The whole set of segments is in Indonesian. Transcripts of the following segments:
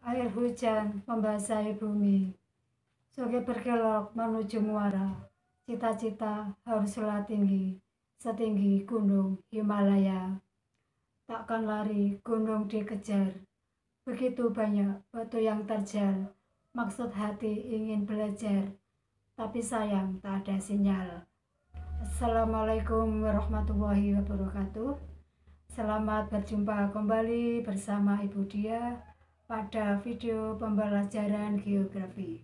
Air hujan membasahi bumi. Sungai berkelok menuju muara. Cita-cita haruslah tinggi, setinggi gunung Himalaya. Takkan lari gunung dikejar. Begitu banyak batu yang terjal. Maksud hati ingin belajar, tapi sayang tak ada sinyal. Assalamualaikum warahmatullahi wabarakatuh. Selamat berjumpa kembali bersama Ibu Dia pada video pembelajaran geografi.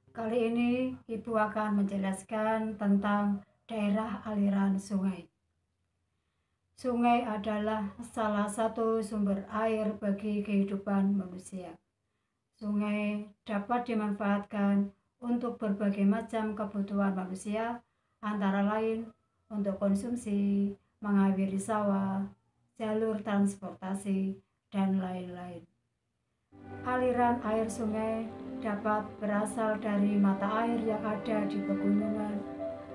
Kali ini Ibu akan menjelaskan tentang daerah aliran sungai. Sungai adalah salah satu sumber air bagi kehidupan manusia. Sungai dapat dimanfaatkan untuk berbagai macam kebutuhan manusia, antara lain untuk konsumsi, mengairi sawah, jalur transportasi, dan lain-lain. Aliran air sungai dapat berasal dari mata air yang ada di pegunungan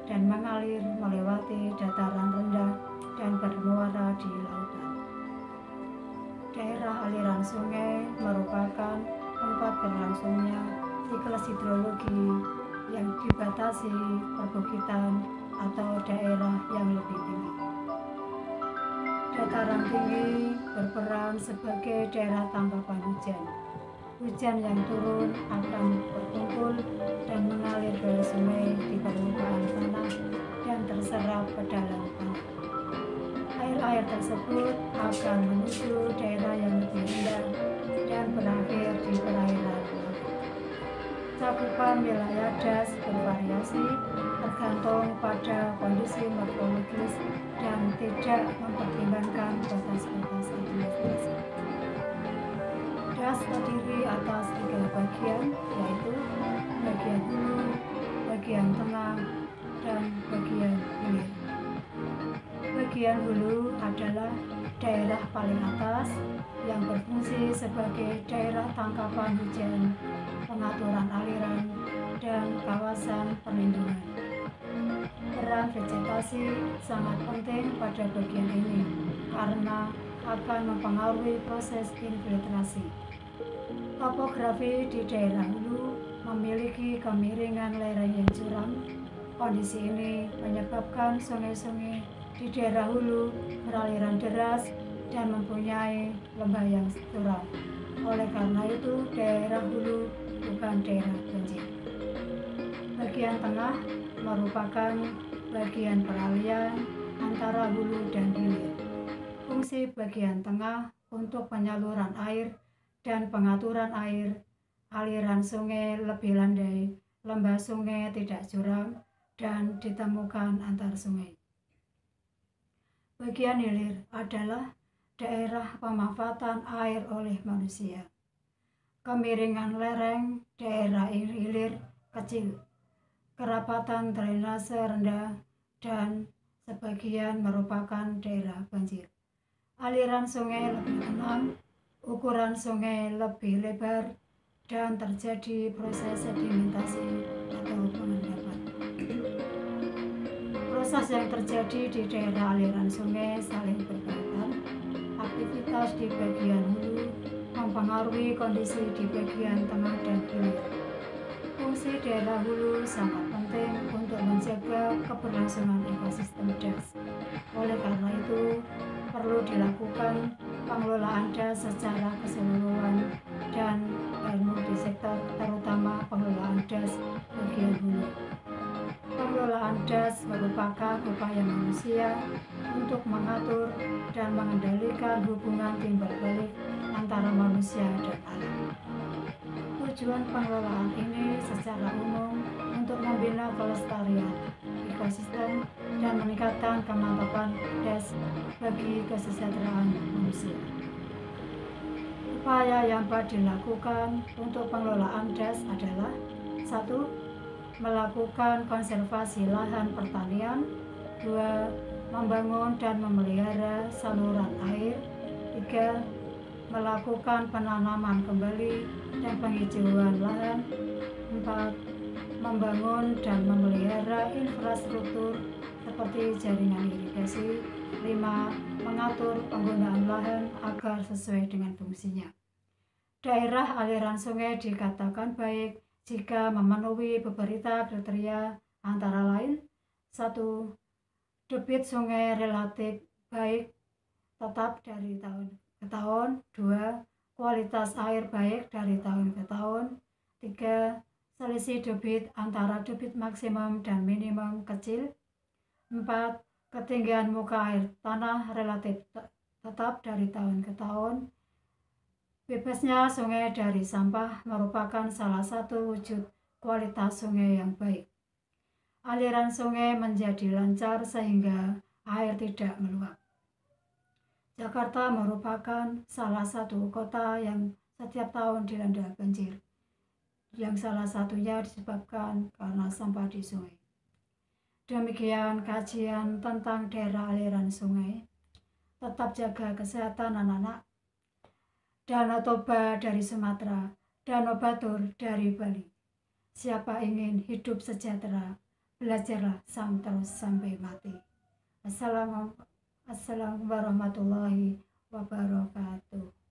dan mengalir melewati dataran rendah dan bermuara di lautan. Daerah aliran sungai merupakan tempat berlangsungnya siklus hidrologi yang dibatasi perbukitan atau daerah yang lebih tinggi. Dataran tinggi berperan sebagai daerah tangkapan hujan. Hujan yang turun akan berkumpul dan mengalir ke sungai di permukaan tanah dan terserap ke dalam tanah. Air-air tersebut akan menuju daerah yang lebih rendah dan berakhir di perairan. Cakupan wilayah das bervariasi tergantung pada kondisi morfologis dan tidak mempertimbangkan batas-batas administrasi. Das terdiri atas 3 bagian, yaitu bagian hulu, bagian tengah, dan bagian hilir. Bagian hulu adalah daerah paling atas yang berfungsi sebagai daerah tangkapan hujan, pengaturan aliran, dan kawasan perlindungan. Peran vegetasi sangat penting pada bagian ini karena akan mempengaruhi proses infiltrasi. Topografi di daerah hulu memiliki kemiringan lereng yang curam. Kondisi ini menyebabkan sungai-sungai di daerah hulu beraliran deras dan mempunyai lembah yang curam. Oleh karena itu, daerah hulu bukan daerah banjir. Bagian tengah merupakan bagian peralihan antara hulu dan hilir. Fungsi bagian tengah untuk penyaluran air dan pengaturan air. Aliran sungai lebih landai, lembah sungai tidak curam, dan ditemukan antar sungai. Bagian hilir adalah daerah pemanfaatan air oleh manusia. Kemiringan lereng daerah hilir kecil, kerapatan drainase rendah, dan sebagian merupakan daerah banjir. Aliran sungai lebih tenang, ukuran sungai lebih lebar, dan terjadi proses sedimentasi atau pengendapan. Proses yang terjadi di daerah aliran sungai saling berkaitan. Aktivitas di bagian hulu mempengaruhi kondisi di bagian tengah dan hilir. Fungsi daerah hulu sangat penting untuk menjaga keberlangsungan ekosistem das. Oleh karena itu, perlu dilakukan pengelolaan das secara keseluruhan dan ilmu di sektor, terutama pengelolaan das bagian hulu. Pengelolaan das merupakan upaya manusia untuk mengatur dan mengendalikan hubungan timbal balik antara manusia dan alam. Tujuan pengelolaan ini secara umum untuk membina kelestarian ekosistem dan meningkatkan kemantapan das bagi kesejahteraan manusia. Upaya yang dapat dilakukan untuk pengelolaan das adalah: 1. Melakukan konservasi lahan pertanian. 2. Membangun dan memelihara saluran air. 3. Melakukan penanaman kembali dan penghijauan lahan. 4. Membangun dan memelihara infrastruktur seperti jaringan irigasi. 5. Mengatur penggunaan lahan agar sesuai dengan fungsinya. Daerah aliran sungai dikatakan baik jika memenuhi beberapa kriteria, antara lain: 1. Debit sungai relatif baik tetap dari tahun ke tahun. 2. Kualitas air baik dari tahun ke tahun. 3. Selisih debit antara debit maksimum dan minimum kecil. 4. Ketinggian muka air tanah relatif tetap dari tahun ke tahun. Bebasnya sungai dari sampah merupakan salah satu wujud kualitas sungai yang baik. Aliran sungai menjadi lancar sehingga air tidak meluap. Jakarta merupakan salah satu kota yang setiap tahun dilanda banjir, yang salah satunya disebabkan karena sampah di sungai. Demikian kajian tentang daerah aliran sungai. Tetap jaga kesehatan anak-anak. Danau Toba dari Sumatera, Danau Batur dari Bali. Siapa ingin hidup sejahtera, belajarlah terus sampai mati. Assalamualaikum warahmatullahi wabarakatuh.